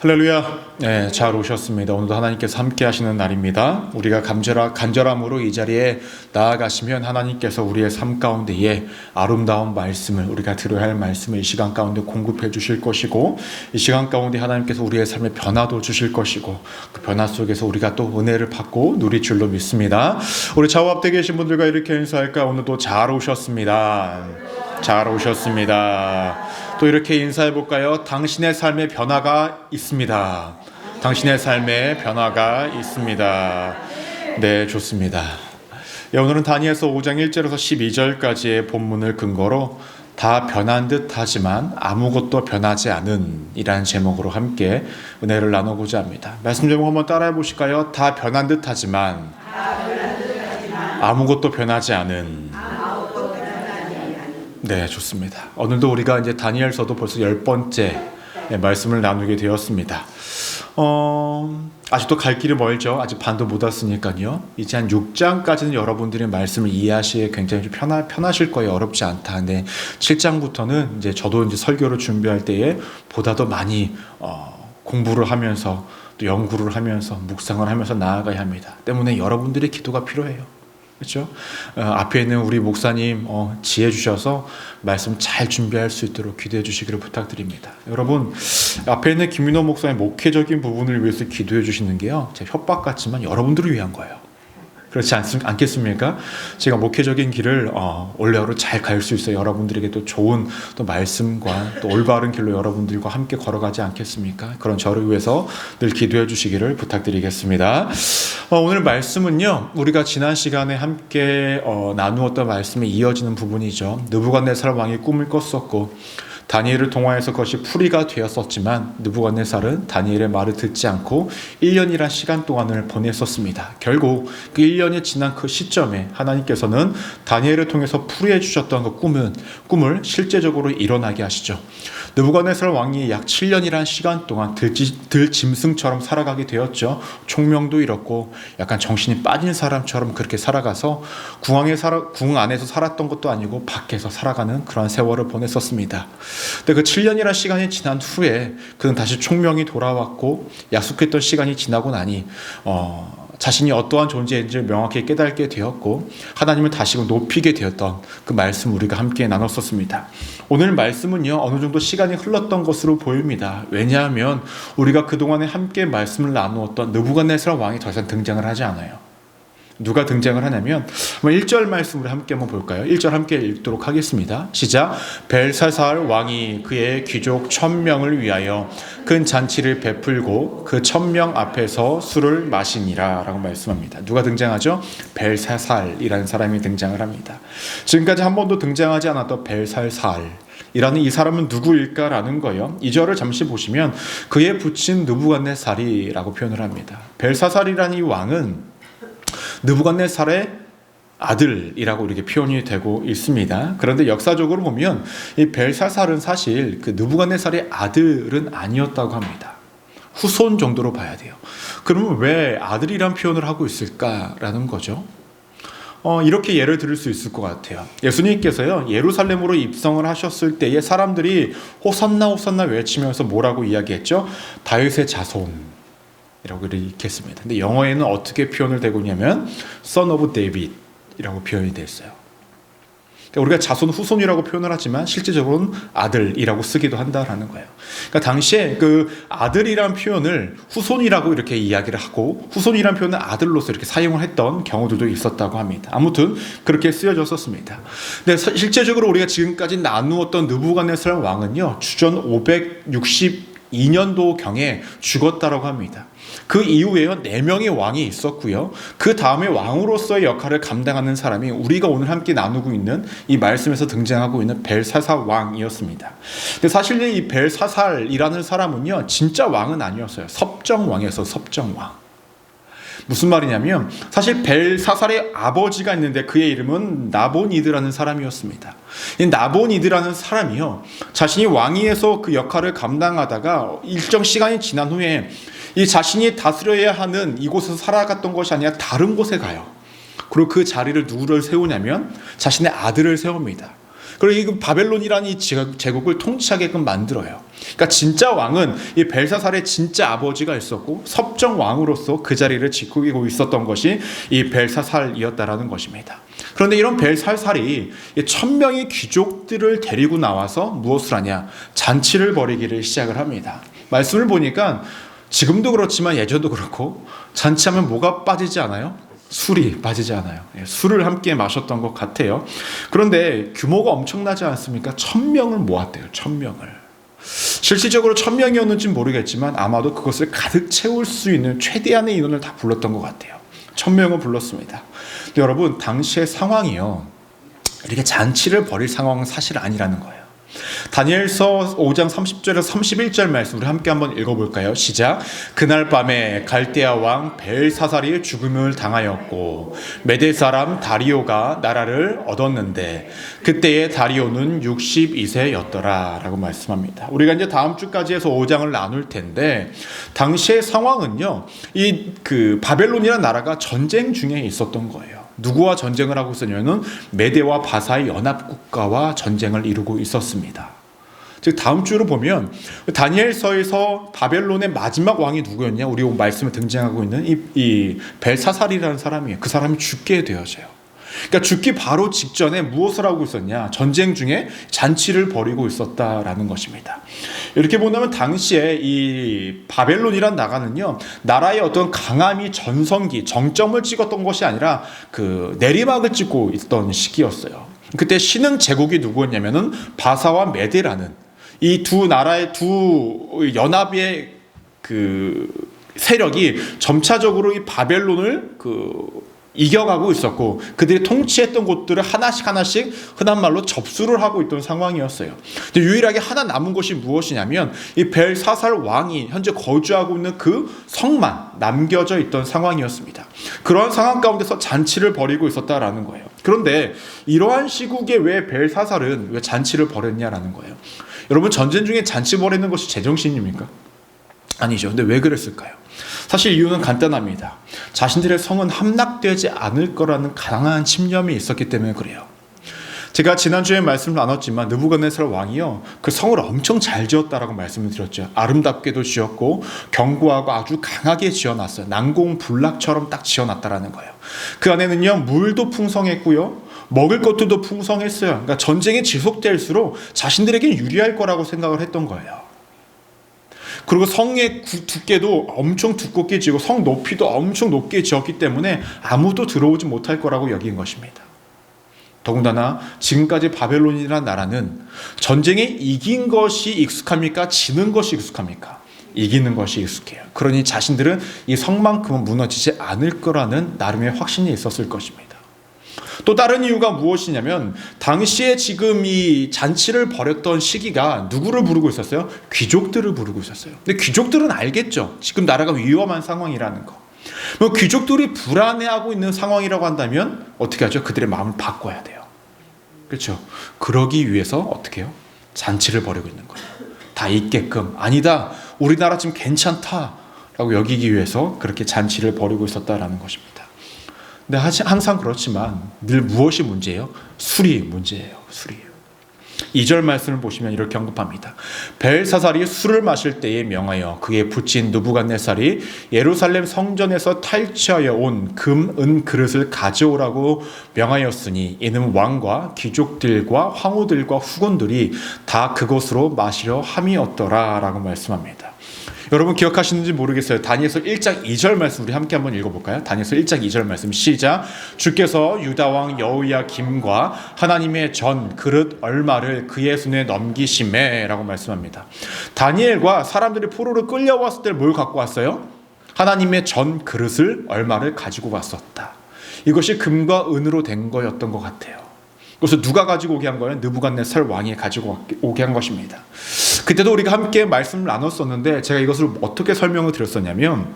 할렐루야. 네, 잘 오셨습니다. 오늘도 하나님께서 함께 하시는 날입니다. 우리가 간절함으로 이 자리에 나아가시면 하나님께서 우리의 삶 가운데에 아름다운 말씀을, 우리가 들어야 할 말씀을 이 시간 가운데 공급해 주실 것이고, 이 시간 가운데 하나님께서 우리의 삶에 변화도 주실 것이고, 그 변화 속에서 우리가 또 은혜를 받고 누릴 줄로 믿습니다. 우리 좌우 앞에 계신 분들과 이렇게 인사할까? 오늘도 잘 오셨습니다. 잘 오셨습니다. 또 이렇게 인사해 볼까요? 당신의 삶에 변화가 있습니다. 당신의 삶에 변화가 있습니다. 네, 좋습니다. 오늘은 다니엘서 5장 1절에서 12절까지의 본문을 근거로 다 변한 듯 하지만 아무것도 변하지 않은 이라는 제목으로 함께 은혜를 나누고자 합니다. 말씀 제목 한번 따라해 보실까요? 다 변한 듯 하지만 아무것도 변하지 않은. 네, 좋습니다. 오늘도 우리가 이제 다니엘서도 벌써 10번째 말씀을 나누게 되었습니다. 아직도 갈 길이 멀죠. 아직 반도 못 왔으니까요. 이제 한 6장까지는 여러분들이 말씀을 이해하시기에 굉장히 좀 편하실 거예요. 어렵지 않다. 근데 7장부터는 이제 저도 이제 설교를 준비할 때에 보다 더 많이 공부를 하면서 또 연구를 하면서 묵상을 하면서 나아가야 합니다. 때문에 여러분들의 기도가 필요해요. 그렇죠? 앞에 있는 우리 목사님 지혜 주셔서 말씀 잘 준비할 수 있도록 기도해 주시기를 부탁드립니다. 여러분, 앞에 있는 김민호 목사님 목회적인 부분을 위해서 기도해 주시는 게요, 제 협박 같지만 여러분들을 위한 거예요. 그렇지 않겠습니까? 제가 목회적인 길을 올바로 잘 갈 수 있어요. 여러분들에게 또 좋은 또 말씀과 또 올바른 길로 여러분들과 함께 걸어가지 않겠습니까? 그런 저를 위해서 늘 기도해 주시기를 부탁드리겠습니다. 오늘 말씀은요, 우리가 지난 시간에 함께 나누었던 말씀에 이어지는 부분이죠. 느부갓네살 왕이 꿈을 꿨었고 다니엘을 통하여서 그것이 풀이가 되었었지만 느부갓네살은 다니엘의 말을 듣지 않고 1년이란 시간 동안을 보냈었습니다. 결국 그 1년이 지난 그 시점에 하나님께서는 다니엘을 통해서 풀이해 주셨던 그 꿈을 실제적으로 일어나게 하시죠. 느부갓네살 왕이 약 7년이란 시간 동안 들짐승처럼 살아가게 되었죠. 총명도 잃었고 약간 정신이 빠진 사람처럼 그렇게 살아가서 궁 안에서 살았던 것도 아니고 밖에서 살아가는 그런 세월을 보냈었습니다. 근데 그 7년이라는 시간이 지난 후에 그는 다시 총명이 돌아왔고 약속했던 시간이 지나고 나니 자신이 어떠한 존재인지를 명확히 깨닫게 되었고 하나님을 다시금 높이게 되었던 그 말씀 우리가 함께 나눴었습니다. 오늘 말씀은요, 어느 정도 시간이 흘렀던 것으로 보입니다. 왜냐하면 우리가 그동안에 함께 말씀을 나누었던 느부갓네살 왕이 더 이상 등장을 하지 않아요. 누가 등장을 하냐면 1절 말씀을 함께 한번 볼까요? 1절 함께 읽도록 하겠습니다. 시작. 벨사살 왕이 그의 귀족 1000명을 위하여 큰 잔치를 베풀고 그 1000명 앞에서 술을 마시니라 라고 말씀합니다. 누가 등장하죠? 벨사살이라는 사람이 등장을 합니다. 지금까지 한 번도 등장하지 않았던 벨사살 이라는 이 사람은 누구일까라는 거예요. 2절을 잠시 보시면 그의 부친 느부갓네살이라고 표현을 합니다. 벨사살이라는 이 왕은 느부갓네살의 아들이라고 이렇게 표현이 되고 있습니다. 그런데 역사적으로 보면 이 벨사살은 사실 그 느부갓네살의 아들은 아니었다고 합니다. 후손 정도로 봐야 돼요. 그러면 왜 아들이란 표현을 하고 있을까라는 거죠. 이렇게 예를 들을 수 있을 것 같아요. 예수님께서요, 예루살렘으로 입성을 하셨을 때에 사람들이 호산나 호산나 외치면서 뭐라고 이야기했죠? 다윗의 자손 이라고 읽겠습니다. 근데 영어에는 어떻게 표현을 되고 있냐면 Son of David 이라고 표현이 됐어요. 그러니까 우리가 자손 후손이라고 표현을 하지만 실제적으로는 아들이라고 쓰기도 한다라는 거예요. 그러니까 당시에 그 아들이란 표현을 후손이라고 이렇게 이야기를 하고 후손이란 표현을 아들로서 이렇게 사용을 했던 경우들도 있었다고 합니다. 아무튼 그렇게 쓰여졌었습니다. 근데 실제적으로 우리가 지금까지 나누었던 느부갓네살 왕은요, 주전 562년도경에 죽었다라고 합니다. 그 이후에요, 4명의 왕이 있었고요. 그 다음에 왕으로서의 역할을 감당하는 사람이 우리가 오늘 함께 나누고 있는 이 말씀에서 등장하고 있는 벨사살 왕이었습니다. 근데 사실 이 벨사살이라는 사람은요, 진짜 왕은 아니었어요. 섭정왕이었어요. 섭정왕. 무슨 말이냐면 사실 벨사살의 아버지가 있는데 그의 이름은 나보니드라는 사람이었습니다. 이 나보니드라는 사람이요, 자신이 왕위에서 그 역할을 감당하다가 일정 시간이 지난 후에 이 자신이 다스려야 하는 이곳에서 살아갔던 것이 아니라 다른 곳에 가요. 그리고 그 자리를 누구를 세우냐면 자신의 아들을 세웁니다. 그리고 이 바벨론이라는 이 제국을 통치하게끔 만들어요. 그러니까 진짜 왕은 이 벨사살의 진짜 아버지가 있었고 섭정 왕으로서 그 자리를 지키고 있었던 것이 이 벨사살이었다라는 것입니다. 그런데 이런 벨사살이 1000명의 귀족들을 데리고 나와서 무엇을 하냐? 잔치를 벌이기를 시작을 합니다. 말씀을 보니까 지금도 그렇지만 예전도 그렇고 잔치하면 뭐가 빠지지 않아요? 술이 빠지지 않아요. 술을 함께 마셨던 것 같아요. 그런데 규모가 엄청나지 않습니까? 1000명을 모았대요. 1000명을. 실질적으로 1000명이었는지는 모르겠지만 아마도 그것을 가득 채울 수 있는 최대한의 인원을 다 불렀던 것 같아요. 1000명을 불렀습니다. 근데 여러분, 당시의 상황이요, 이렇게 잔치를 벌일 상황은 사실 아니라는 거예요. 다니엘서 5장 30절에서 31절 말씀 우리 함께 한번 읽어볼까요? 시작. 그날 밤에 갈대아 왕 벨사살이 죽음을 당하였고 메대 사람 다리오가 나라를 얻었는데 그때의 다리오는 62세였더라 라고 말씀합니다. 우리가 이제 다음 주까지 해서 5장을 나눌 텐데 당시의 상황은요, 이 바벨론이라는 나라가 전쟁 중에 있었던 거예요. 누구와 전쟁을 하고 있었냐면 메대와 바사의 연합국가와 전쟁을 이루고 있었습니다. 즉 다음 주로 보면 다니엘서에서 바벨론의 마지막 왕이 누구였냐? 우리 말씀에 등장하고 있는 이 벨사살이라는 사람이에요. 그 사람이 죽게 되어져요. 그러니까 죽기 바로 직전에 무엇을 하고 있었냐? 전쟁 중에 잔치를 벌이고 있었다라는 것입니다. 이렇게 본다면 당시에 이 바벨론이란 나라는요, 나라의 어떤 강함이 전성기, 정점을 찍었던 것이 아니라 그 내리막을 찍고 있던 시기였어요. 그때 신흥 제국이 누구였냐면은 바사와 메데라는 이 두 나라의 두 연합의 그 세력이 점차적으로 이 바벨론을 이겨가고 있었고 그들이 통치했던 곳들을 하나씩 흔한 말로 접수를 하고 있던 상황이었어요. 근데 유일하게 하나 남은 곳이 무엇이냐면 이 벨사살 왕이 현재 거주하고 있는 그 성만 남겨져 있던 상황이었습니다. 그런 상황 가운데서 잔치를 벌이고 있었다라는 거예요. 그런데 이러한 시국에 왜 벨사살은 왜 잔치를 벌였냐라는 거예요. 여러분, 전쟁 중에 잔치 벌이는 것이 제정신입니까? 아니죠. 근데 왜 그랬을까요? 사실 이유는 간단합니다. 자신들의 성은 함락되지 않을 거라는 강한 집념이 있었기 때문에 그래요. 제가 지난주에 말씀을 나눴지만 느부갓네살 왕이요, 그 성을 엄청 잘 지었다라고 말씀을 드렸죠. 아름답게도 지었고 견고하고 아주 강하게 지어놨어요. 난공불락처럼 딱 지어놨다라는 거예요. 그 안에는요, 물도 풍성했고요, 먹을 것들도 풍성했어요. 그러니까 전쟁이 지속될수록 자신들에게 유리할 거라고 생각을 했던 거예요. 그리고 성의 두께도 엄청 두껍게 지고 성 높이도 엄청 높게 지었기 때문에 아무도 들어오지 못할 거라고 여긴 것입니다. 더군다나 지금까지 바벨론이라는 나라는 전쟁에 이긴 것이 익숙합니까? 지는 것이 익숙합니까? 이기는 것이 익숙해요. 그러니 자신들은 이 성만큼은 무너지지 않을 거라는 나름의 확신이 있었을 것입니다. 또 다른 이유가 무엇이냐면 당시에 지금 이 잔치를 벌였던 시기가 누구를 부르고 있었어요? 귀족들을 부르고 있었어요. 근데 귀족들은 알겠죠. 지금 나라가 위험한 상황이라는 거. 귀족들이 불안해하고 있는 상황이라고 한다면 어떻게 하죠? 그들의 마음을 바꿔야 돼요. 그렇죠? 그러기 위해서 어떻게 해요? 잔치를 벌이고 있는 거예요. 다 있게끔. 아니다, 우리나라 지금 괜찮다라고 여기기 위해서 그렇게 잔치를 벌이고 있었다라는 것입니다. 근데 항상 그렇지만 늘 무엇이 문제예요? 술이 문제예요. 술이에요. 2절 말씀을 보시면 이렇게 언급합니다. 벨사살이 술을 마실 때에 명하여 그의 부친 느부갓네살이 예루살렘 성전에서 탈취하여 온 금, 은 그릇을 가져오라고 명하였으니 이는 왕과 귀족들과 황후들과 후군들이 다 그것으로 마시려 함이었더라 라고 말씀합니다. 여러분 기억하시는지 모르겠어요. 다니엘서 1장 2절 말씀 우리 함께 한번 읽어볼까요? 다니엘서 1장 2절 말씀 시작. 주께서 유다왕 여호야김과 하나님의 전 그릇 얼마를 그의 손에 넘기심에 라고 말씀합니다. 다니엘과 사람들이 포로로 끌려왔을 때 뭘 갖고 왔어요? 하나님의 전 그릇을 얼마를 가지고 왔었다. 이것이 금과 은으로 된 거였던 것 같아요. 그래서 누가 가지고 오게 한 거예요? 느부갓네살 왕이 가지고 오게 한 것입니다. 그때도 우리가 함께 말씀을 나눴었는데 제가 이것을 어떻게 설명을 드렸었냐면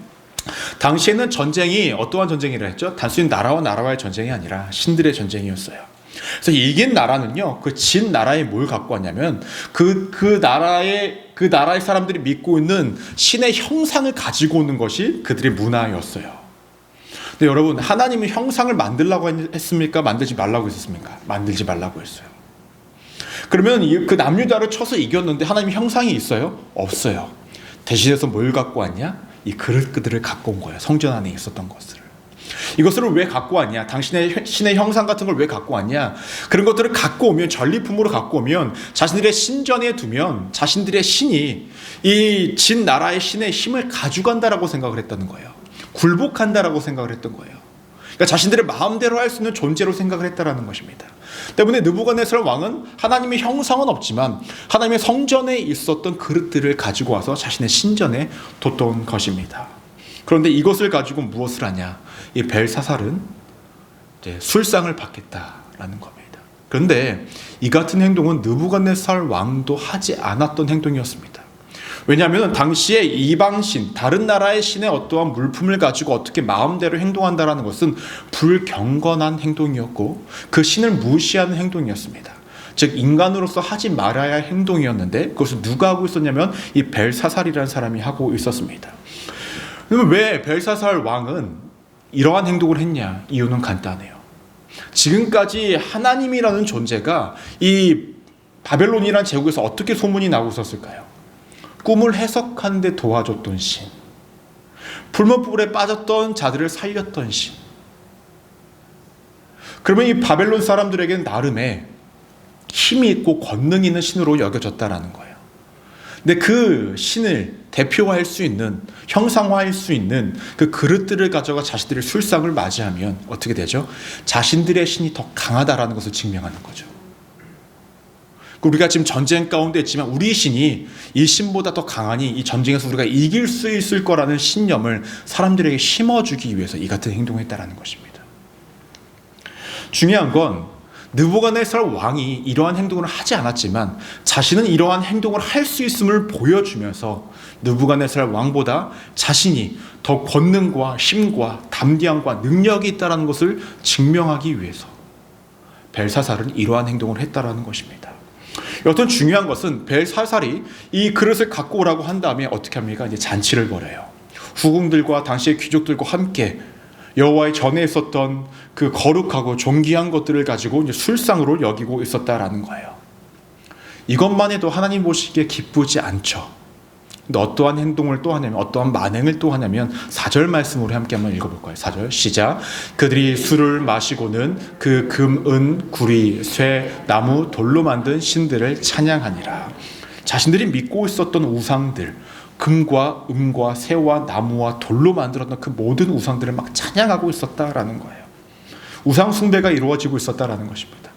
당시에는 전쟁이 어떠한 전쟁이라 했죠? 단순히 나라와 나라와의 전쟁이 아니라 신들의 전쟁이었어요. 그래서 이긴 나라는요, 그 진 나라에 뭘 갖고 왔냐면 그 나라의 사람들이 믿고 있는 신의 형상을 가지고 오는 것이 그들의 문화였어요. 근데 여러분, 하나님이 형상을 만들라고 했습니까? 만들지 말라고 했습니까? 만들지 말라고 했어요. 그러면 그 남유다를 쳐서 이겼는데 하나님의 형상이 있어요? 없어요. 대신해서 뭘 갖고 왔냐? 이 그릇들을 갖고 온 거예요. 성전 안에 있었던 것을. 이것을 왜 갖고 왔냐? 당신의 신의 형상 같은 걸 왜 갖고 왔냐? 그런 것들을 갖고 오면, 전리품으로 갖고 오면 자신들의 신전에 두면 자신들의 신이 이 진 나라의 신의 힘을 가져간다라고 생각을 했다는 거예요. 굴복한다라고 생각을 했던 거예요. 그러니까 자신들의 마음대로 할 수 있는 존재로 생각을 했다라는 것입니다. 때문에 느부갓네살 왕은 하나님의 형상은 없지만 하나님의 성전에 있었던 그릇들을 가지고 와서 자신의 신전에 뒀던 것입니다. 그런데 이것을 가지고 무엇을 하냐? 이 벨사살은 이제 술상을 받겠다라는 겁니다. 그런데 이 같은 행동은 느부갓네살 왕도 하지 않았던 행동이었습니다. 왜냐하면 당시에 이방신, 다른 나라의 신의 어떠한 물품을 가지고 어떻게 마음대로 행동한다라는 것은 불경건한 행동이었고 그 신을 무시하는 행동이었습니다. 즉 인간으로서 하지 말아야 할 행동이었는데 그것을 누가 하고 있었냐면 이 벨사살이라는 사람이 하고 있었습니다. 그러면 왜 벨사살 왕은 이러한 행동을 했냐? 이유는 간단해요. 지금까지 하나님이라는 존재가 이 바벨론이라는 제국에서 어떻게 소문이 나고 있었을까요? 꿈을 해석하는 데 도와줬던 신, 불못불에 빠졌던 자들을 살렸던 신. 그러면 이 바벨론 사람들에게는 나름의 힘이 있고 권능이 있는 신으로 여겨졌다라는 거예요. 근데 그 신을 대표할 수 있는, 형상화할 수 있는 그 그릇들을 가져가 자신들의 술상을 맞이하면 어떻게 되죠? 자신들의 신이 더 강하다라는 것을 증명하는 거죠. 우리가 지금 전쟁 가운데 있지만 우리 신이 이 신보다 더 강하니 이 전쟁에서 우리가 이길 수 있을 거라는 신념을 사람들에게 심어주기 위해서 이 같은 행동을 했다는 것입니다. 중요한 건 느부갓네살 왕이 이러한 행동을 하지 않았지만 자신은 이러한 행동을 할 수 있음을 보여주면서 느부갓네살 왕보다 자신이 더 권능과 힘과 담대함과 능력이 있다는 것을 증명하기 위해서 벨사살은 이러한 행동을 했다는 것입니다. 여튼 중요한 것은 벨사살이 이 그릇을 갖고 오라고 한 다음에 어떻게 합니까? 이제 잔치를 벌여요. 후궁들과 당시의 귀족들과 함께 여호와의 전에 있었던 그 거룩하고 존귀한 것들을 가지고 이제 술상으로 여기고 있었다라는 거예요. 이것만 해도 하나님 보시기에 기쁘지 않죠. 근데 어떠한 행동을 또 하냐면, 어떠한 만행을 또 하냐면 4절 말씀으로 함께 한번 읽어볼 거예요. 4절 시작. 그들이 술을 마시고는 그 금, 은, 구리, 쇠, 나무, 돌로 만든 신들을 찬양하니라. 자신들이 믿고 있었던 우상들, 금과 은과 새와 나무와 돌로 만들었던 그 모든 우상들을 막 찬양하고 있었다라는 거예요. 우상 숭배가 이루어지고 있었다라는 것입니다.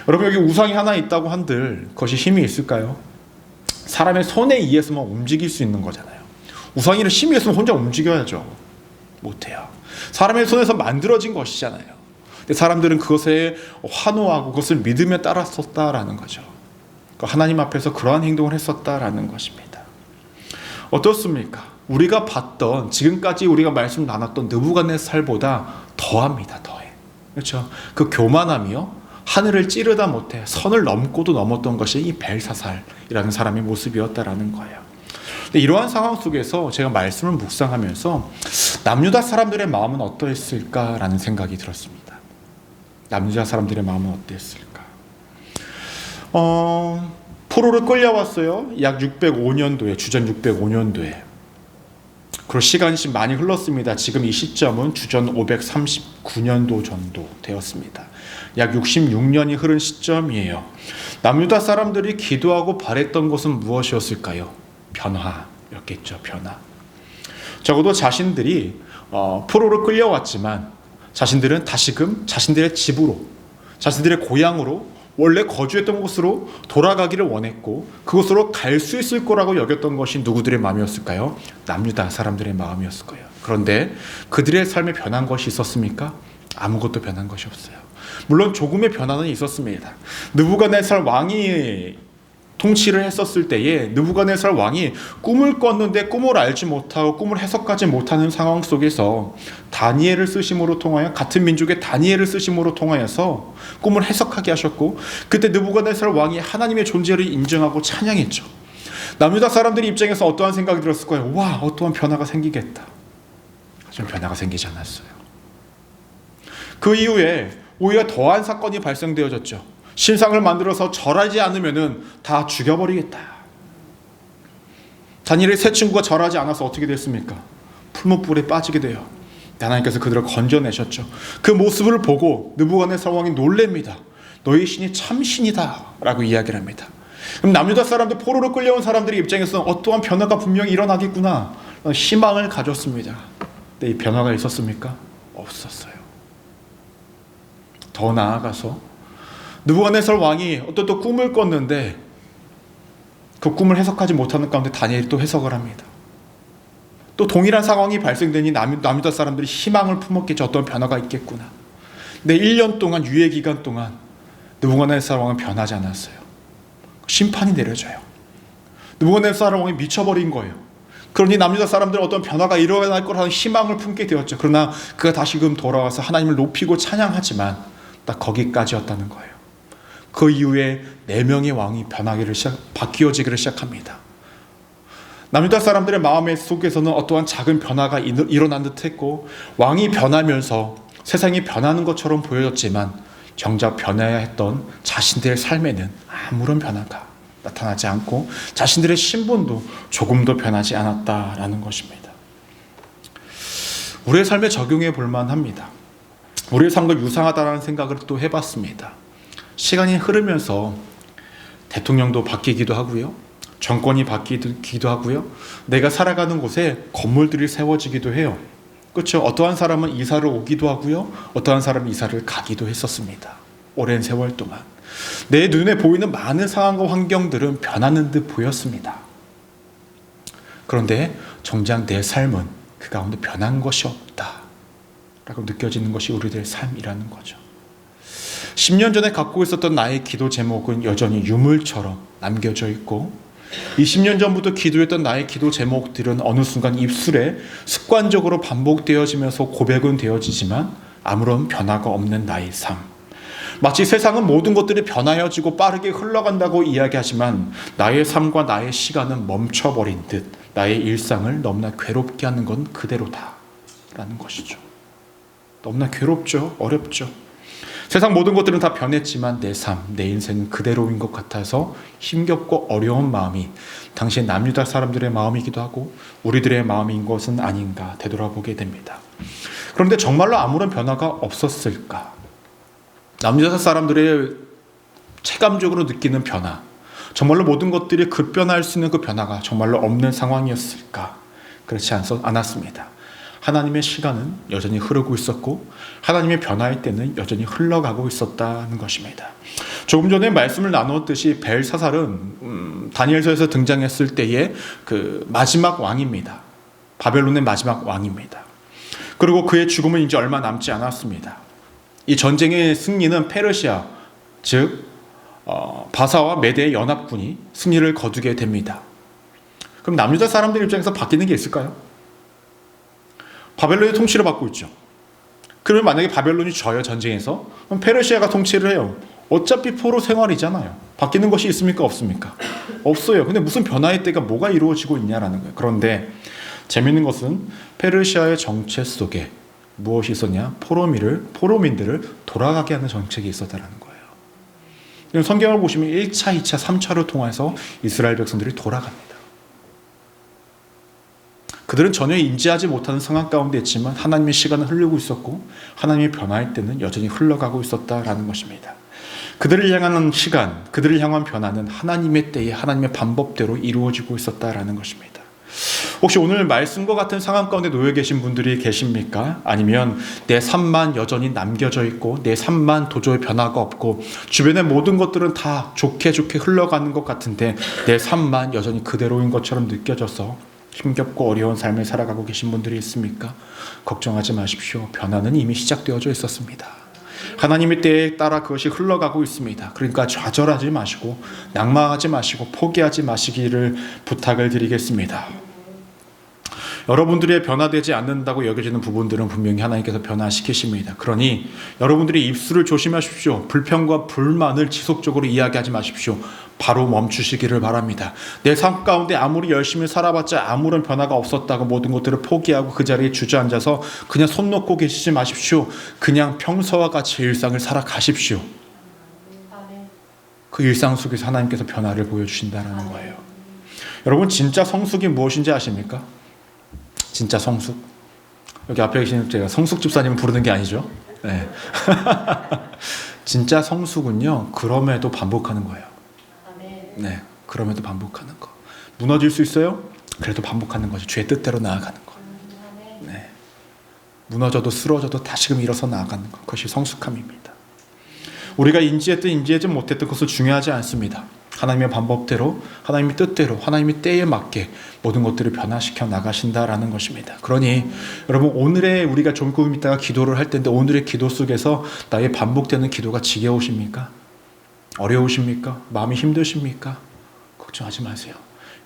여러분, 여기 우상이 하나 있다고 한들 그것이 힘이 있을까요? 사람의 손에 의해서만 움직일 수 있는 거잖아요. 우상이는 힘이 있으면 혼자 움직여야죠. 못해요. 사람의 손에서 만들어진 것이잖아요. 근데 사람들은 그것에 환호하고 그것을 믿으며 따랐었다라는 거죠. 하나님 앞에서 그러한 행동을 했었다라는 것입니다. 어떻습니까? 우리가 봤던, 지금까지 우리가 말씀 나눴던 느부갓네살보다 더합니다. 더해. 그렇죠? 그 교만함이요, 하늘을 찌르다 못해 선을 넘고도 넘었던 것이 이 벨사살이라는 사람의 모습이었다라는 거예요. 근데 이러한 상황 속에서 제가 말씀을 묵상하면서 남유다 사람들의 마음은 어떠했을까라는 생각이 들었습니다. 남유다 사람들의 마음은 어땠을까? 포로를 끌려왔어요. 약 605년도에, 주전 605년도에. 그리고 시간이 많이 흘렀습니다. 지금 이 시점은 주전 539년도 정도 되었습니다. 약 66년이 흐른 시점이에요. 남유다 사람들이 기도하고 바랬던 것은 무엇이었을까요? 변화였겠죠. 변화. 적어도 자신들이 포로로 끌려왔지만 자신들은 다시금 자신들의 집으로, 자신들의 고향으로, 원래 거주했던 곳으로 돌아가기를 원했고 그곳으로 갈 수 있을 거라고 여겼던 것이 누구들의 마음이었을까요? 남유다 사람들의 마음이었을 거예요. 그런데 그들의 삶에 변한 것이 있었습니까? 아무것도 변한 것이 없어요. 물론 조금의 변화는 있었습니다. 느부갓네살 왕이 통치를 했었을 때에 느부갓네살 왕이 꿈을 꿨는데 꿈을 알지 못하고 꿈을 해석하지 못하는 상황 속에서 다니엘을 쓰심으로 통하여, 같은 민족의 다니엘을 쓰심으로 통하여서 꿈을 해석하게 하셨고, 그때 느부갓네살 왕이 하나님의 존재를 인정하고 찬양했죠. 남유다 사람들의 입장에서 어떠한 생각이 들었을 거예요? 와, 어떠한 변화가 생기겠다. 하지만 변화가 생기지 않았어요. 그 이후에 오히려 더한 사건이 발생되어졌죠. 신상을 만들어서 절하지 않으면은 다 죽여버리겠다. 다니엘의 세 친구가 절하지 않아서 어떻게 됐습니까? 풀무불에 빠지게 돼요. 하나님께서 그들을 건져내셨죠. 그 모습을 보고 느부갓네살 왕이 놀랍니다. 너희 신이 참 신이다 라고 이야기를 합니다. 그럼 남유다 사람들, 포로로 끌려온 사람들의 입장에서는 어떠한 변화가 분명히 일어나겠구나 희망을 가졌습니다. 근데 이 변화가 있었습니까? 없었어요. 더 나아가서 느부갓네살 왕이 어떤 또 꿈을 꿨는데 그 꿈을 해석하지 못하는 가운데 다니엘이 또 해석을 합니다. 또 동일한 상황이 발생되니 남유다 사람들이 희망을 품었겠죠. 어떤 변화가 있겠구나. 근데 1년 동안, 유예 기간 동안 느부갓네살 왕은 변하지 않았어요. 심판이 내려져요. 느부갓네살 왕이 미쳐버린 거예요. 그러니 남유다 사람들은 어떤 변화가 일어날 거라는 희망을 품게 되었죠. 그러나 그가 다시금 돌아와서 하나님을 높이고 찬양하지만 딱 거기까지였다는 거예요. 그 이후에 4명의 왕이 바뀌어지기를 시작합니다. 남유다 사람들의 마음 속에서는 어떠한 작은 변화가 일어난 듯했고 왕이 변하면서 세상이 변하는 것처럼 보여졌지만 정작 변해야 했던 자신들의 삶에는 아무런 변화가 나타나지 않고 자신들의 신분도 조금도 변하지 않았다라는 것입니다. 우리의 삶에 적용해 볼 만합니다. 우리의 삶과 유사하다는 생각을 또 해봤습니다. 시간이 흐르면서 대통령도 바뀌기도 하고요. 정권이 바뀌기도 하고요. 내가 살아가는 곳에 건물들이 세워지기도 해요. 그렇죠? 어떠한 사람은 이사를 오기도 하고요. 어떠한 사람은 이사를 가기도 했었습니다. 오랜 세월 동안. 내 눈에 보이는 많은 상황과 환경들은 변하는 듯 보였습니다. 그런데 정작 내 삶은 그 가운데 변한 것이 없다 라고 느껴지는 것이 우리들의 삶이라는 거죠. 10년 전에 갖고 있었던 나의 기도 제목은 여전히 유물처럼 남겨져 있고 20년 전부터 기도했던 나의 기도 제목들은 어느 순간 입술에 습관적으로 반복되어지면서 고백은 되어지지만 아무런 변화가 없는 나의 삶. 마치 세상은 모든 것들이 변하여지고 빠르게 흘러간다고 이야기하지만 나의 삶과 나의 시간은 멈춰버린 듯 나의 일상을 너무나 괴롭게 하는 건 그대로다 라는 것이죠. 너무나 괴롭죠. 어렵죠. 세상 모든 것들은 다 변했지만 내 삶, 내 인생은 그대로인 것 같아서 힘겹고 어려운 마음이 당시 남유다 사람들의 마음이기도 하고 우리들의 마음인 것은 아닌가 되돌아보게 됩니다. 그런데 정말로 아무런 변화가 없었을까? 남유다 사람들의 체감적으로 느끼는 변화, 정말로 모든 것들이 급변할 수 있는 그 변화가 정말로 없는 상황이었을까? 그렇지 않았습니다. 하나님의 시간은 여전히 흐르고 있었고 하나님의 변화의 때는 여전히 흘러가고 있었다는 것입니다. 조금 전에 말씀을 나누었듯이 벨사살은 다니엘서에서 등장했을 때의 그 마지막 왕입니다. 바벨론의 마지막 왕입니다. 그리고 그의 죽음은 이제 얼마 남지 않았습니다. 이 전쟁의 승리는 페르시아, 즉 바사와 메대의 연합군이 승리를 거두게 됩니다. 그럼 남유다 사람들 입장에서 바뀌는 게 있을까요? 바벨론의 통치를 받고 있죠. 그러면 만약에 바벨론이 져요, 전쟁에서, 그럼 페르시아가 통치를 해요. 어차피 포로 생활이잖아요. 바뀌는 것이 있습니까? 없습니까? 없어요. 근데 무슨 변화의 때가 뭐가 이루어지고 있냐라는 거예요. 그런데 재미있는 것은 페르시아의 정책 속에 무엇이 있었냐? 포로민들을 돌아가게 하는 정책이 있었다는 거예요. 성경을 보시면 1차, 2차, 3차를 통해서 이스라엘 백성들이 돌아갑니다. 그들은 전혀 인지하지 못하는 상황 가운데 있지만 하나님의 시간은 흐르고 있었고 하나님의 변화의 때는 여전히 흘러가고 있었다라는 것입니다. 그들을 향하는 시간, 그들을 향한 변화는 하나님의 때에 하나님의 방법대로 이루어지고 있었다라는 것입니다. 혹시 오늘 말씀과 같은 상황 가운데 놓여 계신 분들이 계십니까? 아니면 내 삶만 여전히 남겨져 있고 내 삶만 도저히 변화가 없고 주변의 모든 것들은 다 좋게 흘러가는 것 같은데 내 삶만 여전히 그대로인 것처럼 느껴져서 힘겹고 어려운 삶을 살아가고 계신 분들이 있습니까? 걱정하지 마십시오. 변화는 이미 시작되어져 있었습니다. 하나님의 때에 따라 그것이 흘러가고 있습니다. 그러니까 좌절하지 마시고 낙망하지 마시고 포기하지 마시기를 부탁을 드리겠습니다. 여러분들의 변화되지 않는다고 여겨지는 부분들은 분명히 하나님께서 변화시키십니다. 그러니 여러분들이 입술을 조심하십시오. 불평과 불만을 지속적으로 이야기하지 마십시오. 바로 멈추시기를 바랍니다. 내 삶 가운데 아무리 열심히 살아봤자 아무런 변화가 없었다고 모든 것들을 포기하고 그 자리에 주저앉아서 그냥 손 놓고 계시지 마십시오. 그냥 평소와 같이 일상을 살아가십시오. 그 일상 속에서 하나님께서 변화를 보여주신다는 거예요. 여러분, 진짜 성숙이 무엇인지 아십니까? 진짜 성숙. 여기 앞에 계신 제가 성숙 집사님 부르는 게 아니죠. 네. 진짜 성숙은요, 그럼에도 반복하는 거예요. 네, 그럼에도 반복하는 거. 무너질 수 있어요? 그래도 반복하는 거죠. 주의 뜻대로 나아가는 거. 네. 무너져도 쓰러져도 다시금 일어서 나아가는 것, 그것이 성숙함입니다. 우리가 인지했든 인지하지 못했든 그것은 중요하지 않습니다. 하나님의 방법대로, 하나님의 뜻대로, 하나님의 때에 맞게 모든 것들을 변화시켜 나가신다라는 것입니다. 그러니 여러분, 오늘의 우리가 조금 있다가 기도를 할 텐데 오늘의 기도 속에서 나의 반복되는 기도가 지겨우십니까? 어려우십니까? 마음이 힘드십니까? 걱정하지 마세요.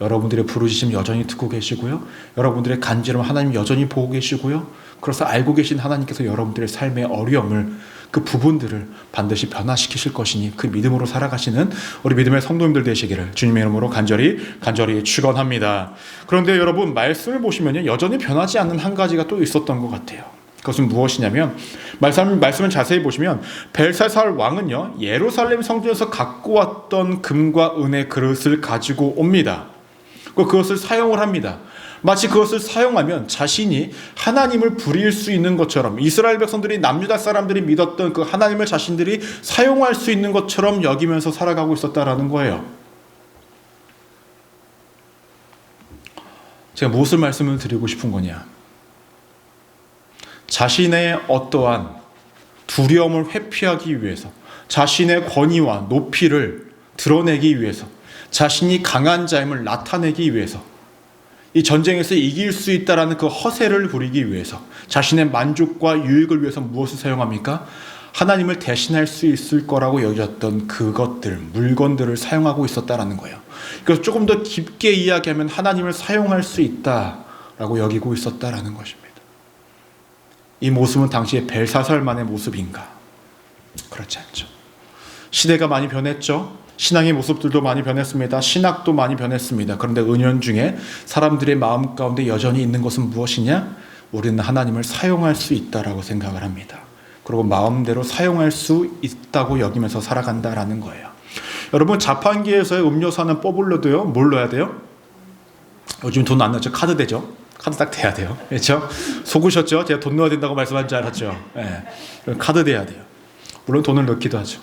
여러분들의 부르짖음 여전히 듣고 계시고요. 여러분들의 간절함 하나님 여전히 보고 계시고요. 그래서 알고 계신 하나님께서 여러분들의 삶의 어려움을, 그 부분들을 반드시 변화시키실 것이니 그 믿음으로 살아가시는 우리 믿음의 성도님들 되시기를 주님의 이름으로 간절히 축원합니다. 그런데 여러분, 말씀을 보시면요, 여전히 변하지 않는 한 가지가 또 있었던 것 같아요. 그것은 무엇이냐면, 말씀을 자세히 보시면 벨사살 왕은요, 예루살렘 성전에서 갖고 왔던 금과 은의 그릇을 가지고 옵니다. 그것을 사용을 합니다. 마치 그것을 사용하면 자신이 하나님을 부릴 수 있는 것처럼, 이스라엘 백성들이, 남유다 사람들이 믿었던 그 하나님을 자신들이 사용할 수 있는 것처럼 여기면서 살아가고 있었다라는 거예요. 제가 무엇을 말씀을 드리고 싶은 거냐, 자신의 어떠한 두려움을 회피하기 위해서, 자신의 권위와 높이를 드러내기 위해서, 자신이 강한 자임을 나타내기 위해서, 이 전쟁에서 이길 수 있다라는 그 허세를 부리기 위해서, 자신의 만족과 유익을 위해서 무엇을 사용합니까? 하나님을 대신할 수 있을 거라고 여겼던 그것들, 물건들을 사용하고 있었다라는 거예요. 그래서 조금 더 깊게 이야기하면 하나님을 사용할 수 있다라고 여기고 있었다라는 것입니다. 이 모습은 당시의 벨사살만의 모습인가? 그렇지 않죠. 시대가 많이 변했죠. 신앙의 모습들도 많이 변했습니다. 신학도 많이 변했습니다. 그런데 은연중에 사람들의 마음 가운데 여전히 있는 것은 무엇이냐? 우리는 하나님을 사용할 수 있다라고 생각을 합니다. 그리고 마음대로 사용할 수 있다고 여기면서 살아간다라는 거예요. 여러분, 자판기에서의 음료수 하나 뽑으려도요, 뭘 넣어야 돼요? 요즘 돈 안 넣죠? 카드 되죠? 카드 딱 돼야 돼요. 그렇죠? 속으셨죠? 제가 돈 넣어야 된다고 말씀한 줄 알았죠? 네. 카드 돼야 돼요. 물론 돈을 넣기도 하죠.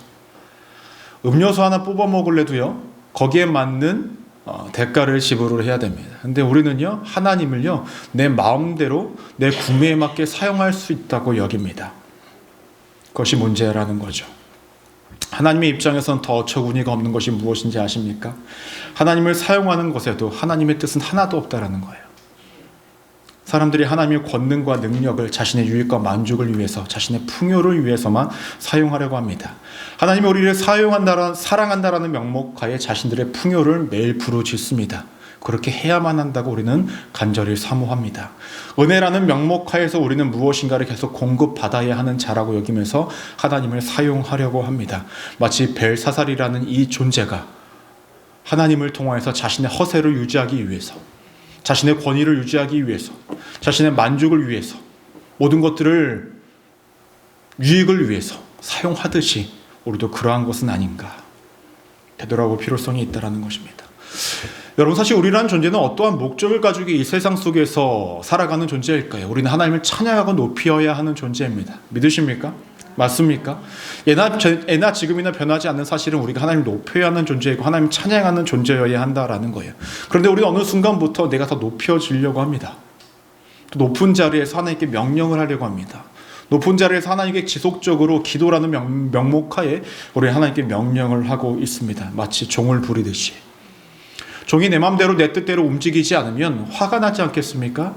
음료수 하나 뽑아 먹을래도요, 거기에 맞는 대가를 지불을 해야 됩니다. 근데 우리는요, 하나님을요, 내 마음대로 내 구매에 맞게 사용할 수 있다고 여깁니다. 그것이 문제라는 거죠. 하나님의 입장에서는 더 어처구니가 없는 것이 무엇인지 아십니까? 하나님을 사용하는 것에도 하나님의 뜻은 하나도 없다라는 거예요. 사람들이 하나님의 권능과 능력을 자신의 유익과 만족을 위해서, 자신의 풍요를 위해서만 사용하려고 합니다. 하나님이 우리를 사랑한다라는 명목하에 자신들의 풍요를 매일 부르짖습니다. 그렇게 해야만 한다고 우리는 간절히 사모합니다. 은혜라는 명목하에서 우리는 무엇인가를 계속 공급받아야 하는 자라고 여기면서 하나님을 사용하려고 합니다. 마치 벨사살이라는 이 존재가 하나님을 통하여서 자신의 허세를 유지하기 위해서, 자신의 권위를 유지하기 위해서, 자신의 만족을 위해서, 모든 것들을 유익을 위해서 사용하듯이 우리도 그러한 것은 아닌가, 되돌아볼 필요성이 있다는 것입니다. 여러분, 사실 우리라는 존재는 어떠한 목적을 가지고 이 세상 속에서 살아가는 존재일까요? 우리는 하나님을 찬양하고 높여야 하는 존재입니다. 믿으십니까? 맞습니까? 예나 지금이나 변하지 않는 사실은 우리가 하나님을 높여야 하는 존재이고 하나님을 찬양하는 존재여야 한다라는 거예요. 그런데 우리는 어느 순간부터 내가 더 높여지려고 합니다. 또 높은 자리에서 하나님께 명령을 하려고 합니다. 높은 자리에서 하나님께 지속적으로 기도라는 명목하에 우리 하나님께 명령을 하고 있습니다. 마치 종을 부리듯이. 종이 내 마음대로 내 뜻대로 움직이지 않으면 화가 나지 않겠습니까?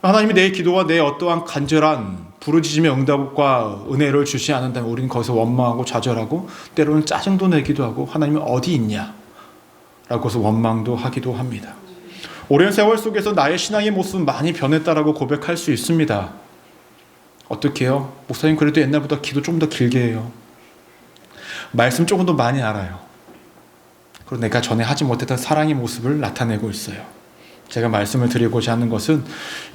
하나님이 내 기도와 내 어떠한 간절한 부르짖음의 응답과 은혜를 주시 않는다면 우리는 거기서 원망하고 좌절하고 때로는 짜증도 내기도 하고 하나님이 어디 있냐? 라고 해서 원망도 하기도 합니다. 오랜 세월 속에서 나의 신앙의 모습은 많이 변했다라고 고백할 수 있습니다. 어떻게 해요? 목사님 그래도 옛날보다 기도 좀 더 길게 해요. 말씀 조금 더 많이 알아요. 그리고 내가 전에 하지 못했던 사랑의 모습을 나타내고 있어요. 제가 말씀을 드리고자 하는 것은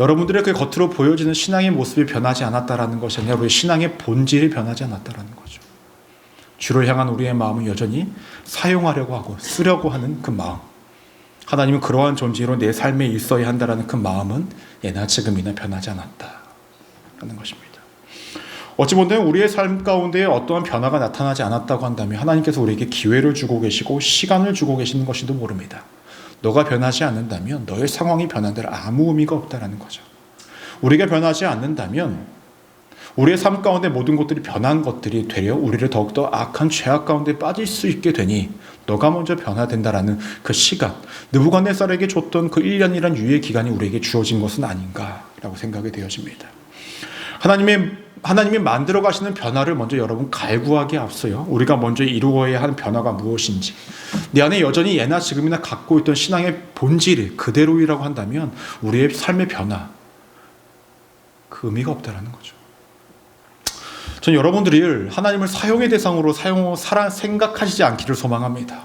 여러분들의 그 겉으로 보여지는 신앙의 모습이 변하지 않았다라는 것이 아니라 우리 신앙의 본질이 변하지 않았다라는 거죠. 주를 향한 우리의 마음은 여전히 사용하려고 하고 쓰려고 하는 그 마음. 하나님은 그러한 존재로 내 삶에 있어야 한다는 그 마음은 예나 지금이나 변하지 않았다 하는 것입니다. 어찌 본다면 우리의 삶 가운데 어떠한 변화가 나타나지 않았다고 한다면 하나님께서 우리에게 기회를 주고 계시고 시간을 주고 계시는 것인지도 모릅니다. 너가 변하지 않는다면 너의 상황이 변한들 아무 의미가 없다는 거죠. 우리가 변하지 않는다면 우리의 삶 가운데 모든 것들이 변한 것들이 되려 우리를 더욱더 악한 죄악 가운데 빠질 수 있게 되니 너가 먼저 변화된다라는 그 시간, 느부갓네살에게 줬던 그 1년이란 유예 기간이 우리에게 주어진 것은 아닌가라고 생각이 되어집니다. 하나님이 만들어 가시는 변화를 먼저 여러분 갈구하기에 앞서요. 우리가 먼저 이루어야 하는 변화가 무엇인지, 내 안에 여전히 예나 지금이나 갖고 있던 신앙의 본질이 그대로이라고 한다면 우리의 삶의 변화, 그 의미가 없다라는 거죠. 전 여러분들이 하나님을 사용의 대상으로 생각하시지 않기를 소망합니다.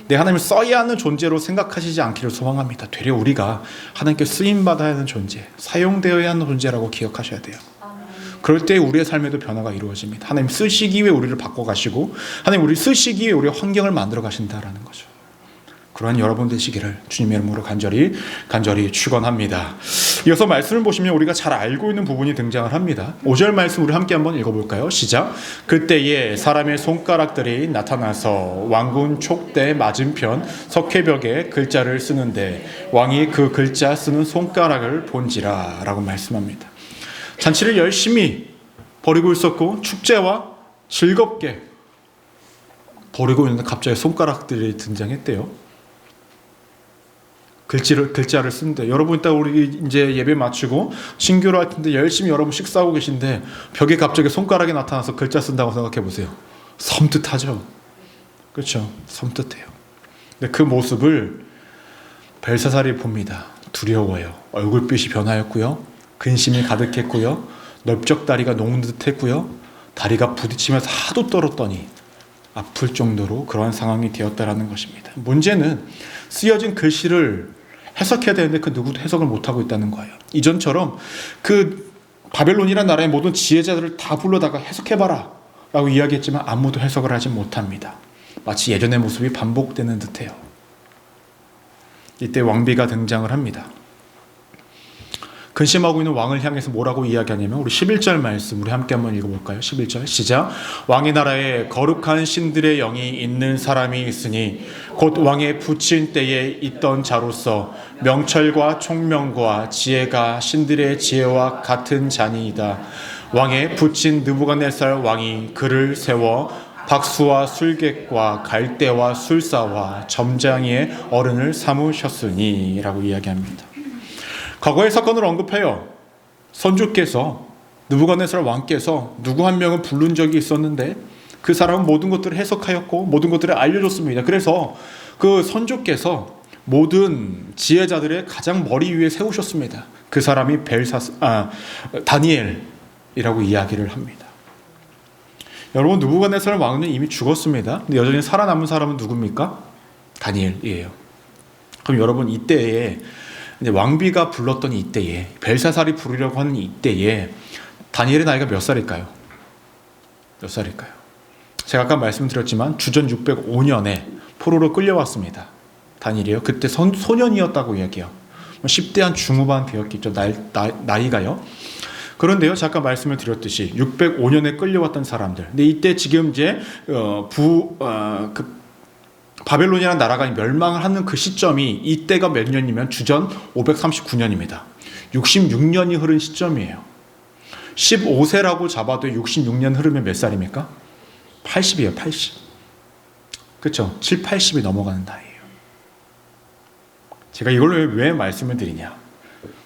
내 하나님을 써야 하는 존재로 생각하시지 않기를 소망합니다. 되려 우리가 하나님께 쓰임받아야 하는 존재, 사용되어야 하는 존재라고 기억하셔야 돼요. 그럴 때 우리의 삶에도 변화가 이루어집니다. 하나님 쓰시기 위해 우리를 바꿔가시고 하나님 우리 쓰시기 위해 우리의 환경을 만들어 가신다라는 거죠. 그러한 여러분 되시기를 주님의 이름으로 간절히 축원합니다. 이어서 말씀을 보시면 우리가 잘 알고 있는 부분이 등장을 합니다. 5절 말씀 우리 함께 한번 읽어볼까요? 시작. 그때에 사람의 손가락들이 나타나서 왕궁 촉대 맞은편 석회벽에 글자를 쓰는데 왕이 그 글자 쓰는 손가락을 본지라 라고 말씀합니다. 잔치를 열심히 벌이고 있었고 축제와 즐겁게 벌이고 있는데 갑자기 손가락들이 등장했대요. 글자를 쓴대. 여러분 이따 우리 이제 예배 마치고 신교로 할 텐데 열심히 여러분 식사하고 계신데 벽에 갑자기 손가락이 나타나서 글자 쓴다고 생각해 보세요. 섬뜩하죠. 그렇죠. 섬뜩해요. 근데 그 모습을 벨사살이 봅니다. 두려워요. 얼굴빛이 변하였고요. 근심이 가득했고요. 넓적다리가 녹는 듯했고요. 다리가 부딪히면서 하도 떨었더니 아플 정도로 그러한 상황이 되었다라는 것입니다. 문제는 쓰여진 글씨를 해석해야 되는데 그 누구도 해석을 못하고 있다는 거예요. 이전처럼 그 바벨론이라는 나라의 모든 지혜자들을 다 불러다가 해석해봐라 라고 이야기했지만 아무도 해석을 하지 못합니다. 마치 예전의 모습이 반복되는 듯해요. 이때 왕비가 등장을 합니다. 근심하고 있는 왕을 향해서 뭐라고 이야기하냐면 우리 11절 말씀 우리 함께 한번 읽어볼까요? 11절 시작. 왕의 나라에 거룩한 신들의 영이 있는 사람이 있으니 곧 왕의 부친 때에 있던 자로서 명철과 총명과 지혜가 신들의 지혜와 같은 자니이다. 왕의 부친 느부갓네살 왕이 그를 세워 박수와 술객과 갈대와 술사와 점장이의 어른을 삼으셨으니 라고 이야기합니다. 과거의 사건을 언급해요. 선주께서 느부갓네살 왕께서 누구 한 명은 부른 적이 있었는데 그 사람은 모든 것들을 해석하였고 모든 것들을 알려줬습니다. 그래서 그 선주께서 모든 지혜자들의 가장 머리 위에 세우셨습니다. 그 사람이 다니엘이라고 이야기를 합니다. 여러분 느부갓네살 왕은 이미 죽었습니다. 근데 여전히 살아남은 사람은 누굽니까? 다니엘이에요. 그럼 여러분 이때에 이제 왕비가 불렀던 이때에 벨사살이 부르려고 하는 이때에 다니엘의 나이가 몇 살일까요? 몇 살일까요? 제가 아까 말씀드렸지만 주전 605년에 포로로 끌려왔습니다. 다니엘이요. 그때 소년이었다고 이야기해요. 10대 한 중후반 되었겠죠. 나이가요. 그런데요, 잠깐 말씀을 드렸듯이 605년에 끌려왔던 사람들. 근데 이때 지금 이제 바벨론이라는 나라가 멸망을 하는 그 시점이 이때가 몇 년이면 주전 539년입니다. 66년이 흐른 시점이에요. 15세라고 잡아도 66년 흐르면 몇 살입니까? 80이에요. 80. 그렇죠? 7, 80이 넘어가는 나이예요. 제가 이걸 왜 말씀을 드리냐?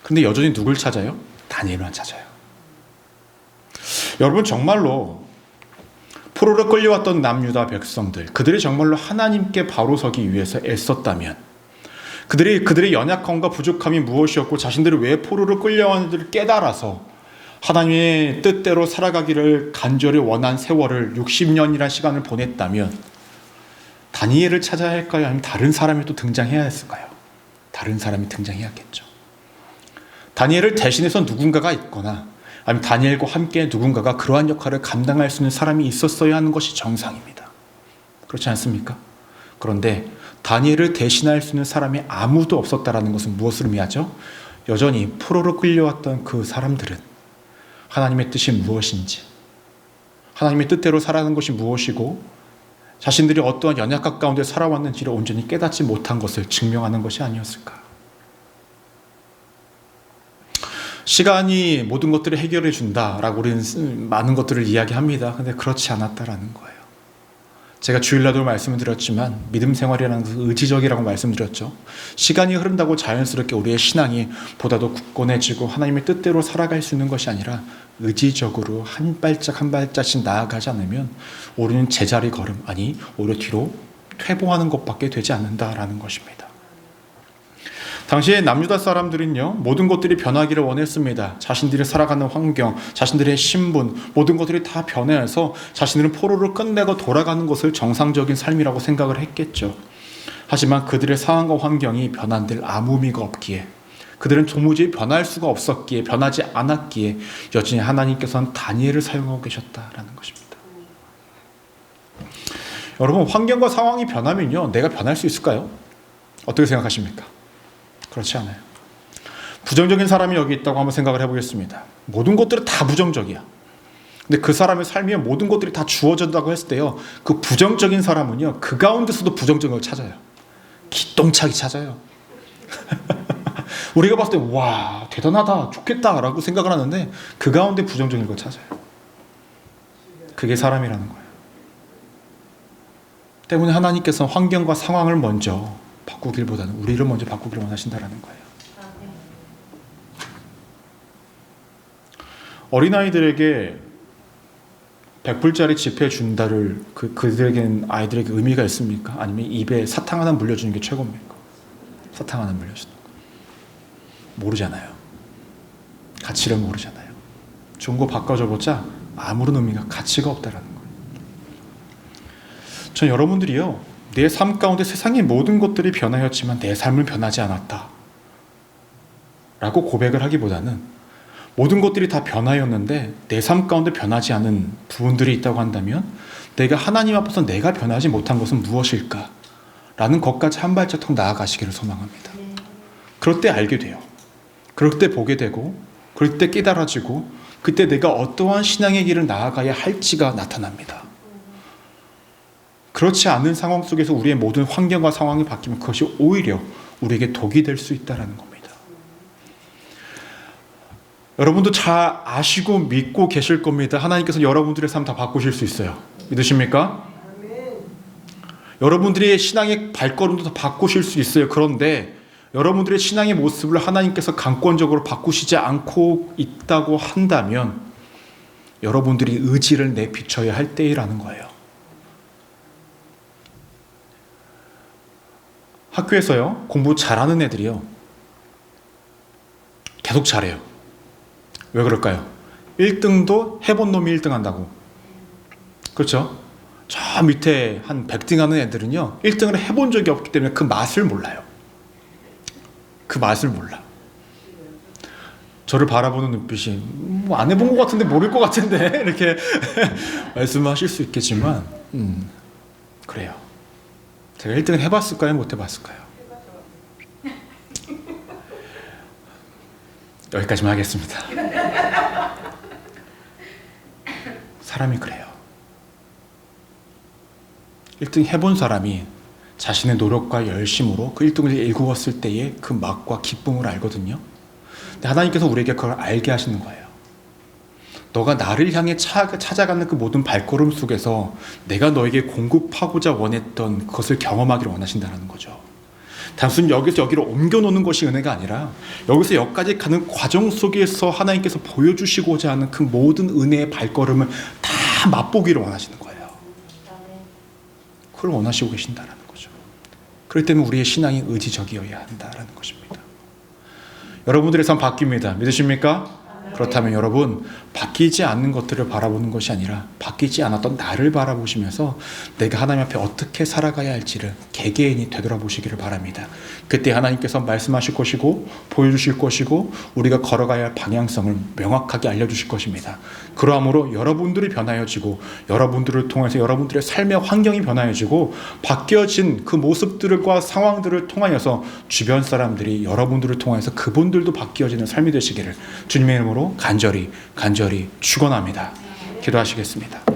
근데 여전히 누굴 찾아요? 다니엘만 찾아요. 여러분 정말로 포로로 끌려왔던 남유다 백성들, 그들이 정말로 하나님께 바로 서기 위해서 애썼다면, 그들의 연약함과 부족함이 무엇이었고 자신들이 왜 포로로 끌려왔는지를 깨달아서 하나님의 뜻대로 살아가기를 간절히 원한 세월을 60년이라는 시간을 보냈다면 다니엘을 찾아야 할까요? 아니면 다른 사람이 또 등장해야 했을까요? 다른 사람이 등장해야겠죠. 다니엘을 대신해서 누군가가 있거나 아니면 다니엘과 함께 누군가가 그러한 역할을 감당할 수 있는 사람이 있었어야 하는 것이 정상입니다. 그렇지 않습니까? 그런데 다니엘을 대신할 수 있는 사람이 아무도 없었다라는 것은 무엇을 의미하죠? 여전히 포로로 끌려왔던 그 사람들은 하나님의 뜻이 무엇인지, 하나님의 뜻대로 살아가는 것이 무엇이고 자신들이 어떠한 연약함 가운데 살아왔는지를 온전히 깨닫지 못한 것을 증명하는 것이 아니었을까? 시간이 모든 것들을 해결해 준다라고 우리는 많은 것들을 이야기합니다. 근데 그렇지 않았다라는 거예요. 제가 주일날도 말씀을 드렸지만 믿음 생활이라는 것은 의지적이라고 말씀드렸죠. 시간이 흐른다고 자연스럽게 우리의 신앙이 보다도 굳건해지고 하나님의 뜻대로 살아갈 수 있는 것이 아니라 의지적으로 한 발짝 한 발짝씩 나아가지 않으면 우리는 제자리 걸음, 아니 오히려 뒤로 퇴보하는 것밖에 되지 않는다라는 것입니다. 당시에 남유다 사람들은요, 모든 것들이 변하기를 원했습니다. 자신들이 살아가는 환경, 자신들의 신분, 모든 것들이 다 변해서 자신들은 포로를 끝내고 돌아가는 것을 정상적인 삶이라고 생각을 했겠죠. 하지만 그들의 상황과 환경이 변한들 아무 의미가 없기에, 그들은 도무지 변할 수가 없었기에, 변하지 않았기에 여전히 하나님께서는 다니엘을 사용하고 계셨다라는 것입니다. 여러분, 환경과 상황이 변하면요, 내가 변할 수 있을까요? 어떻게 생각하십니까? 그렇지 않아요. 부정적인 사람이 여기 있다고 한번 생각을 해보겠습니다. 모든 것들은 다 부정적이야. 근데 그 사람의 삶에 모든 것들이 다 주어진다고 했을 때요, 그 부정적인 사람은요, 그 가운데서도 부정적인 걸 찾아요. 기똥차게 찾아요. 우리가 봤을 때 와, 대단하다, 좋겠다 라고 생각을 하는데 그 가운데 부정적인 걸 찾아요. 그게 사람이라는 거예요. 때문에 하나님께서는 환경과 상황을 먼저 바꾸길보다는 우리를 먼저 바꾸기를 원하신다라는 거예요. 어린아이들에게 100불짜리 지폐 준다를 그들에겐 아이들에게 의미가 있습니까? 아니면 입에 사탕 하나 물려주는 게 최고입니까? 사탕 하나 물려주는 거. 모르잖아요. 가치를 모르잖아요. 좋은 거 바꿔줘보자 아무런 의미가, 가치가 없다라는 거예요. 전 여러분들이요, 내 삶 가운데 세상의 모든 것들이 변하였지만 내 삶은 변하지 않았다 라고 고백을 하기보다는 모든 것들이 다 변하였는데 내 삶 가운데 변하지 않은 부분들이 있다고 한다면 내가 하나님 앞에서 내가 변하지 못한 것은 무엇일까? 라는 것까지 한 발짝 더 나아가시기를 소망합니다. 그럴 때 알게 돼요. 그럴 때 보게 되고, 그럴 때 깨달아지고, 그때 내가 어떠한 신앙의 길을 나아가야 할지가 나타납니다. 그렇지 않은 상황 속에서 우리의 모든 환경과 상황이 바뀌면 그것이 오히려 우리에게 독이 될 수 있다는 겁니다. 여러분도 잘 아시고 믿고 계실 겁니다. 하나님께서 여러분들의 삶 다 바꾸실 수 있어요. 믿으십니까? 여러분들의 신앙의 발걸음도 다 바꾸실 수 있어요. 그런데 여러분들의 신앙의 모습을 하나님께서 강권적으로 바꾸시지 않고 있다고 한다면 여러분들이 의지를 내비쳐야 할 때이라는 거예요. 학교에서요, 공부 잘하는 애들이요, 계속 잘해요. 왜 그럴까요? 1등도 해본 놈이 1등 한다고. 그렇죠? 저 밑에 한 100등 하는 애들은요, 1등을 해본 적이 없기 때문에 그 맛을 몰라요. 그 맛을 몰라. 저를 바라보는 눈빛이 뭐 안 해본 것 같은데 모를 것 같은데 이렇게 말씀하실 수 있겠지만 그래요. 제가 1등을 해봤을까요? 못 해봤을까요? 여기까지만 하겠습니다. 사람이 그래요. 1등 해본 사람이 자신의 노력과 열심으로 그 1등을 일구었을 때의 그 맛과 기쁨을 알거든요. 근데 하나님께서 우리에게 그걸 알게 하시는 거예요. 너가 나를 향해 찾아가는 그 모든 발걸음 속에서 내가 너에게 공급하고자 원했던 그것을 경험하기를 원하신다는 거죠. 단순히 여기서 여기로 옮겨놓는 것이 은혜가 아니라 여기서 여기까지 가는 과정 속에서 하나님께서 보여주시고자 하는 그 모든 은혜의 발걸음을 다 맛보기를 원하시는 거예요. 그걸 원하시고 계신다는 거죠. 그렇기 때문에 우리의 신앙이 의지적이어야 한다는 것입니다. 여러분들의 삶 바뀝니다. 믿으십니까? 그렇다면 여러분, 바뀌지 않는 것들을 바라보는 것이 아니라 바뀌지 않았던 나를 바라보시면서 내가 하나님 앞에 어떻게 살아가야 할지를 개개인이 되돌아보시기를 바랍니다. 그때 하나님께서 말씀하실 것이고 보여주실 것이고 우리가 걸어가야 할 방향성을 명확하게 알려주실 것입니다. 그러므로 여러분들이 변화해지고 여러분들을 통해서 여러분들의 삶의 환경이 변화해지고 바뀌어진 그 모습들과 상황들을 통하여서 주변 사람들이 여러분들을 통해서 그분들도 바뀌어지는 삶이 되시기를 주님의 이름으로 간절히 축원합니다. 기도하시겠습니다.